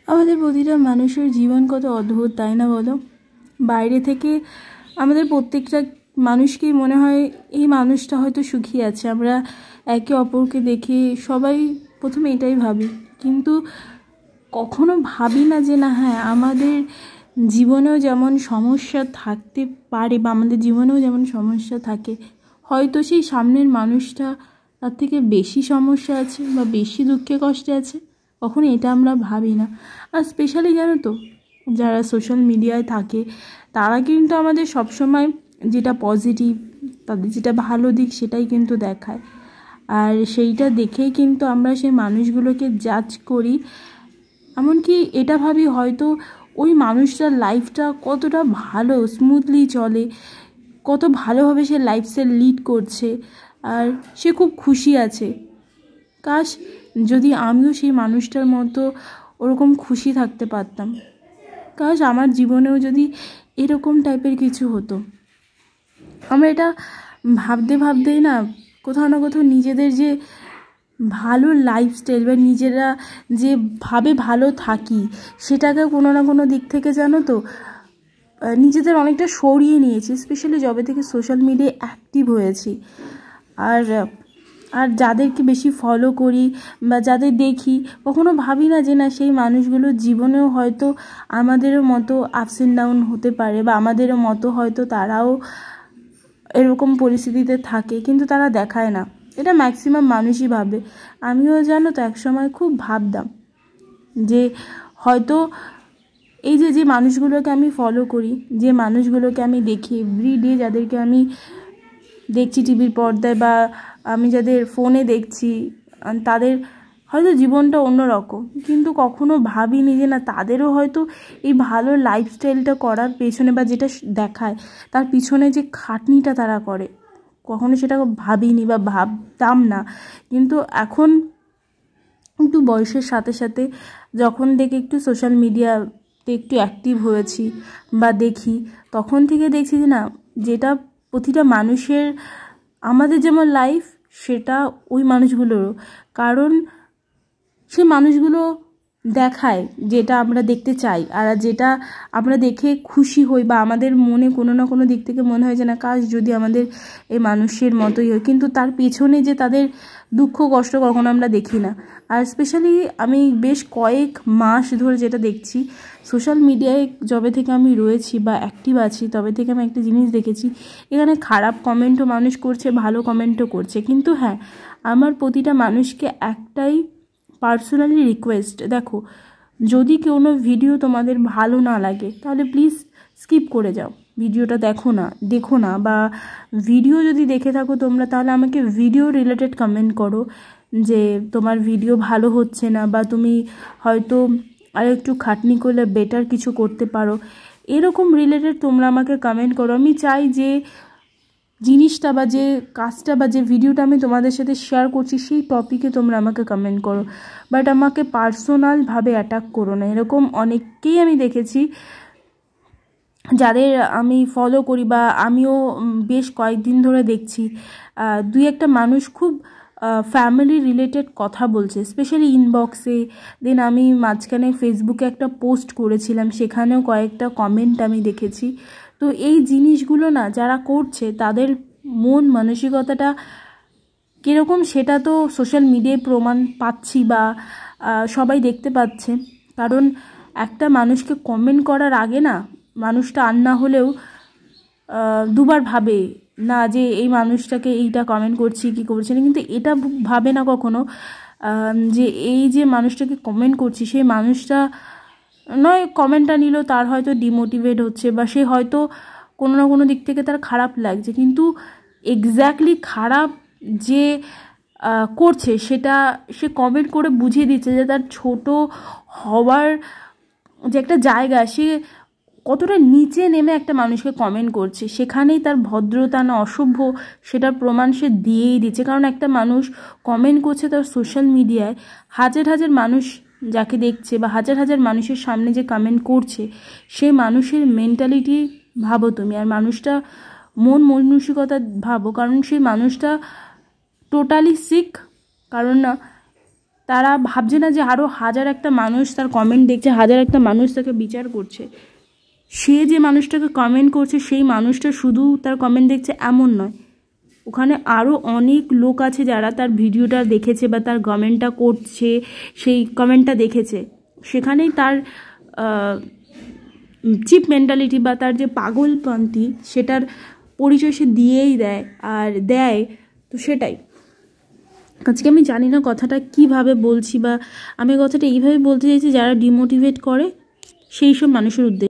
আমাদের প্রতিটা মানুষের জীবন কত অদ্ভুত, তাই না বলো? বাইরে থেকে আমাদের প্রত্যেকটা মানুষকেই মনে হয় এই মানুষটা হয়তো সুখী আছে। আমরা একে অপরকে দেখে সবাই প্রথমে এটাই ভাবি, কিন্তু কখনো ভাবি না যে না, হ্যাঁ, আমাদের জীবনেও যেমন সমস্যা থাকতে পারে বা আমাদের জীবনেও যেমন সমস্যা থাকে, হয়তো সেই সামনের মানুষটা তার থেকে বেশি সমস্যা আছে বা বেশি দুঃখে কষ্টে আছে। কখনো এটা আমরা ভাবি না। আর স্পেশালি জানো তো, যারা সোশ্যাল মিডিয়ায় থাকে তারা কিন্তু আমাদের সবসময় যেটা পজিটিভ, তাদের যেটা ভালো দিক সেটাই কিন্তু দেখায়। আর সেইটা দেখেই কিন্তু আমরা সেই মানুষগুলোকে জাজ করি। এমনকি এটা ভাবি হয়তো ওই মানুষটার লাইফটা কতটা ভালো, স্মুথলি চলে, কত ভালোভাবে সে লাইফস্টাইল লিড করছে আর সে খুব খুশি আছে। কাশ যদি আমিও সেই মানুষটার মতো ওরকম খুশি থাকতে পারতাম। কাশ আমার জীবনেও যদি এরকম টাইপের কিছু হতো। আমরা এটা ভাবতে ভাবতেই না কোথাও না কোথাও নিজেদের যে ভালো লাইফস্টাইল বা নিজেরা যেভাবে ভালো থাকি সেটাকে কোনো না কোনো দিক থেকে জানো তো নিজেদের অনেকটা সরিয়ে নিয়েছি, স্পেশালি যবে থেকে সোশ্যাল মিডিয়ায় অ্যাক্টিভ হয়েছি। আর আর যাদেরকে বেশি ফলো করি বা যাদের দেখি, কখনো ভাবি না যে না, সেই মানুষগুলোর জীবনেও হয়তো আমাদেরও মতো আপস অ্যান্ড ডাউন হতে পারে বা আমাদেরও মতো হয়তো তারাও এরকম পরিস্থিতিতে থাকে, কিন্তু তারা দেখায় না। এটা ম্যাক্সিমাম মানুষই ভাবে। আমিও জানো তো একসময় খুব ভাবতাম যে হয়তো এই যে মানুষগুলোকে আমি ফলো করি, যে মানুষগুলোকে আমি দেখি এভরিডে, যাদেরকে আমি দেখছি টিভির পর্দায় বা আমি যাদের ফোনে দেখছি, তাদের হয়তো জীবনটা অন্যরকম, কিন্তু কখনো ভাবিনি যে না, তাদেরও হয়তো এই ভালো লাইফস্টাইলটা করার পেছনে বা যেটা দেখায় তার পিছনে যে খাটনিটা তারা করে, কখনো সেটা ভাবিনি বা ভাবতাম না। কিন্তু এখন একটু বয়সের সাথে সাথে যখন থেকে একটু সোশ্যাল মিডিয়াতে একটু অ্যাক্টিভ হয়েছি বা দেখি, তখন থেকে দেখছি যে না, যেটা প্রতিটা মানুষের, আমাদের যেমন লাইফ সেটা ওই মানুষগুলোরও। কারণ সেই মানুষগুলো দেখায় যেটা আমরা দেখতে চাই, আর যেটা আমরা দেখে খুশি হই বা আমাদের মনে কোনো না কোনো দিক থেকে মনে হয় যে না, কাশ যদি আমাদের এই মানুষের মতোই হয়, কিন্তু তার পেছনে যে তাদের দুঃখ কষ্ট কখনো আমরা দেখি না। আর স্পেশালি আমি বেশ কয়েক মাস ধরে যেটা দেখছি সোশ্যাল মিডিয়ায়, যবে থেকে আমি রয়েছি বা অ্যাক্টিভ আছি, তবে থেকে আমি একটা জিনিস দেখেছি, এখানে খারাপ কমেন্টও মানুষ করছে, ভালো কমেন্টও করছে। কিন্তু হ্যাঁ, আমার প্রতিটা মানুষকে একটাই পার্সোনালি রিকোয়েস্ট, দেখো, যদি কোনো ভিডিও তোমাদের ভালো না লাগে তাহলে প্লিজ স্কিপ করে যাও, ভিডিওটা দেখো না বা ভিডিও যদি দেখে থাকো তোমরা, তাহলে আমাকে ভিডিও রিলেটেড কমেন্ট করো যে তোমার ভিডিও ভালো হচ্ছে না বা তুমি হয়তো আর একটু খাটনি করলে বেটার কিছু করতে পারো, এরকম রিলেটেড তোমরা আমাকে কমেন্ট করো। আমি চাই যে জিনিসটা বা যে কাজটা বা যে ভিডিওটা আমি তোমাদের সাথে শেয়ার করছি সেই টপিকে তোমরা আমাকে কমেন্ট করো, বাট আমাকে পার্সোনালভাবে অ্যাটাক করো না। এরকম অনেককেই আমি দেখেছি যাদের আমি ফলো করি বা আমিও বেশ কয়েকদিন ধরে দেখছি, দুই একটা মানুষ খুব ফ্যামিলি রিলেটেড কথা বলছে, স্পেশালি ইনবক্সে। দেন আমি মাঝখানে ফেসবুকে একটা পোস্ট করেছিলাম, সেখানেও কয়েকটা কমেন্ট আমি দেখেছি। তো এই জিনিসগুলো না যারা করছে তাদের মন মানসিকতাটা কীরকম সেটা তো সোশ্যাল মিডিয়ায় প্রমাণ পাচ্ছি বা সবাই দেখতে পাচ্ছে। কারণ একটা মানুষকে কমেন্ট করার আগে না, মানুষটা আর না হলেও দুবার ভাবে না যে এই মানুষটাকে এইটা কমেন্ট করছি কি করছি না, কিন্তু এটা ভাবে না কখনো যে এই যে মানুষটাকে কমেন্ট করছি সেই মানুষটা নয় কমেন্টটা নিল, তার হয়তো ডিমোটিভেট হচ্ছে বা সে হয়তো কোনো না কোনো দিক থেকে তার খারাপ লাগছে, কিন্তু এক্স্যাক্টলি খারাপ যে করছে সেটা সে কমেন্ট করে বুঝিয়ে দিচ্ছে যে তার ছোট হওয়ার যে একটা জায়গা, সে কতটা নিচে নেমে একটা মানুষকে কমেন্ট করছে, সেখানেই তার ভদ্রতা না অসভ্য সেটার প্রমাণ সে দিয়েই দিচ্ছে। কারণ একটা মানুষ কমেন্ট করছে তার সোশ্যাল মিডিয়ায়, হাজার হাজার মানুষ যাকে দেখছে বা হাজার হাজার মানুষের সামনে যে কমেন্ট করছে, সেই মানুষের মেন্টালিটি ভাবো তুমি, আর মানুষটা মন মানসিকতা ভাবো। কারণ সেই মানুষটা টোটালি সিক। কারণ না, তারা ভাবছে না যে আরও হাজার একটা মানুষ তার কমেন্ট দেখছে, হাজার একটা মানুষ তাকে বিচার করছে। সে যে মানুষটাকে কমেন্ট করছে সেই মানুষটা শুধু তার কমেন্ট দেখছে এমন নয়, ওখানে আরও অনেক লোক আছে যারা তার ভিডিওটা দেখেছে বা তার কমেন্টটা করছে, সেই কমেন্টটা দেখেছে। সেখানেই তার চিপ মেন্টালিটি বা তার যে পাগলপন্থী সেটার পরিচয় সে দিয়েই দেয়। তো সেটাই আজকে আমি জানি না কথাটা কিভাবে বলছি, বা আমি কথাটা এইভাবে বলতে চাইছি যারা ডিমোটিভেট করে সেই সব মানুষের উদ্দেশ্যে।